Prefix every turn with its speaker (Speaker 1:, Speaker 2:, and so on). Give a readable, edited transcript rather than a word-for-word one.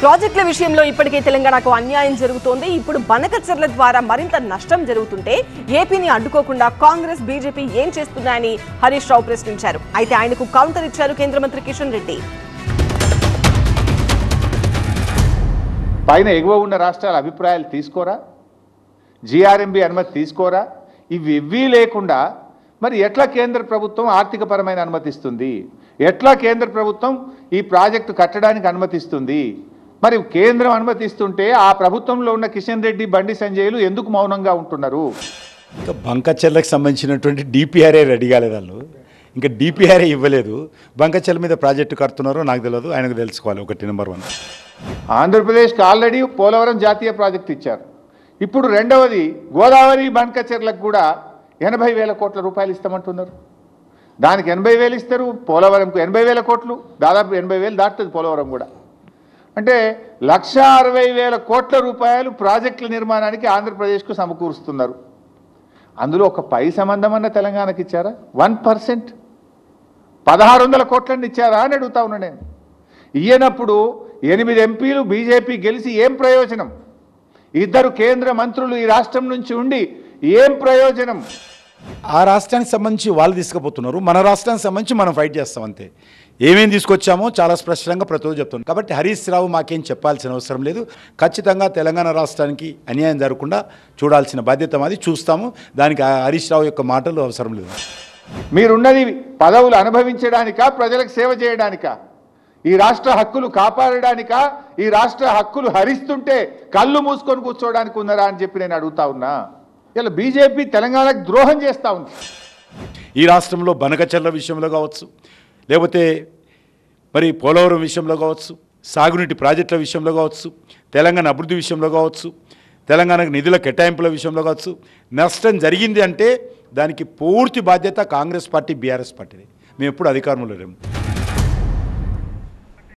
Speaker 1: ప్రాజెక్టుల విషయంలో ఇప్పటికే తెలంగాణకు అన్యాయం జరుగుతోంది. ఇప్పుడు బనకచెర్ల ద్వారా మరింత నష్టం జరుగుతుంటే ఏపీని అడ్డుకోకుండా కాంగ్రెస్ బీజేపీ ఏం చేస్తున్నాయని హరీష్ రావు ప్రశ్నించారు. అయితే ఆయనకు కౌంటర్ ఇచ్చారు కేంద్ర మంత్రి కిషన్ రెడ్డి.
Speaker 2: పైన ఎగువ ఉన్న రాష్ట్రాల అభిప్రాయాలు తీసుకోరా, జీఆర్ఎంబీ అనుమతి తీసుకోరా, ఇవి లేకుండా మరి ఎట్లా కేంద్ర ప్రభుత్వం ఆర్థికపరమైన అనుమతిస్తుంది, ఎట్లా కేంద్ర ప్రభుత్వం ఈ ప్రాజెక్టు కట్టడానికి అనుమతిస్తుంది? మరి కేంద్రం అనుమతిస్తుంటే ఆ ప్రభుత్వంలో ఉన్న కిషన్ రెడ్డి, బండి సంజయ్లు ఎందుకు మౌనంగా ఉంటున్నారు?
Speaker 3: ఇంకా బంకచెర్లకు సంబంధించినటువంటి డిపిఆర్ఏ రెడీ కాలేదు, వాళ్ళు ఇంకా డిపిఆర్ఏ ఇవ్వలేదు. బంకచెర్ల మీద ప్రాజెక్టు కడుతున్నారో నాకు తెలియదు, ఆయనకు తెలుసుకోవాలి. ఒకటి నెంబర్ 1.
Speaker 2: ఆంధ్రప్రదేశ్కి ఆల్రెడీ పోలవరం జాతీయ ప్రాజెక్టు ఇచ్చారు. ఇప్పుడు రెండవది గోదావరి బంకచెర్లకు కూడా 80,000 కోట్ల రూపాయలు ఇస్తామంటున్నారు. దానికి 80,000 ఇస్తారు, పోలవరంకు 80,000 కోట్లు, దాదాపు 80,000 దాటుతుంది పోలవరం కూడా. అంటే 1,60,000 కోట్ల రూపాయలు ప్రాజెక్టుల నిర్మాణానికి ఆంధ్రప్రదేశ్కు సమకూరుస్తున్నారు. అందులో ఒక పై సంబంధం అన్న తెలంగాణకి ఇచ్చారా? 1%, 1,600 కోట్లని ఇచ్చారా అని అడుగుతా ఉన్నా నేను. ఇయ్యనప్పుడు 8 ఎంపీలు బీజేపీ గెలిచి ఏం ప్రయోజనం? 2 కేంద్ర మంత్రులు ఈ రాష్ట్రం నుంచి ఉండి ఏం ప్రయోజనం?
Speaker 3: ఆ రాష్ట్రానికి సంబంధించి వాళ్ళు తీసుకుపోతున్నారు, మన రాష్ట్రానికి సంబంధించి మనం ఫైట్ చేస్తాం అంతే. ఏమేమి తీసుకొచ్చామో చాలా స్పష్టంగా ప్రతి చెప్తున్నాం. కాబట్టి హరీష్ రావు మాకేం చెప్పాల్సిన అవసరం లేదు. ఖచ్చితంగా తెలంగాణ రాష్ట్రానికి అన్యాయం జరగకుండా చూడాల్సిన బాధ్యత మాది, చూస్తాము. దానికి హరీష్ రావు యొక్క మాటలు అవసరం లేదు.
Speaker 2: మీరున్నది పదవులు అనుభవించడానికా, ప్రజలకు సేవ చేయడానికా? ఈ రాష్ట్ర హక్కులు కాపాడడానికా? ఈ రాష్ట్ర హక్కులు హరిస్తుంటే కళ్ళు మూసుకొని కూర్చోవడానికి ఉన్నారా అని చెప్పి నేను అడుగుతా ఉన్నా. ఇలా బీజేపీ తెలంగాణకు ద్రోహం చేస్తూ ఉంది.
Speaker 3: ఈ రాష్ట్రంలో బనకచెర్ల విషయంలో కావచ్చు, లేకపోతే మరి పోలవరం విషయంలో కావచ్చు, సాగునీటి ప్రాజెక్టుల విషయంలో కావచ్చు, తెలంగాణ అభివృద్ధి విషయంలో కావచ్చు, తెలంగాణకు నిధుల కేటాయింపుల విషయంలో కావచ్చు, నష్టం జరిగింది అంటే దానికి పూర్తి బాధ్యత కాంగ్రెస్ పార్టీ, బీఆర్ఎస్ పార్టీది. మేము ఎప్పుడు అధికారంలో లేము.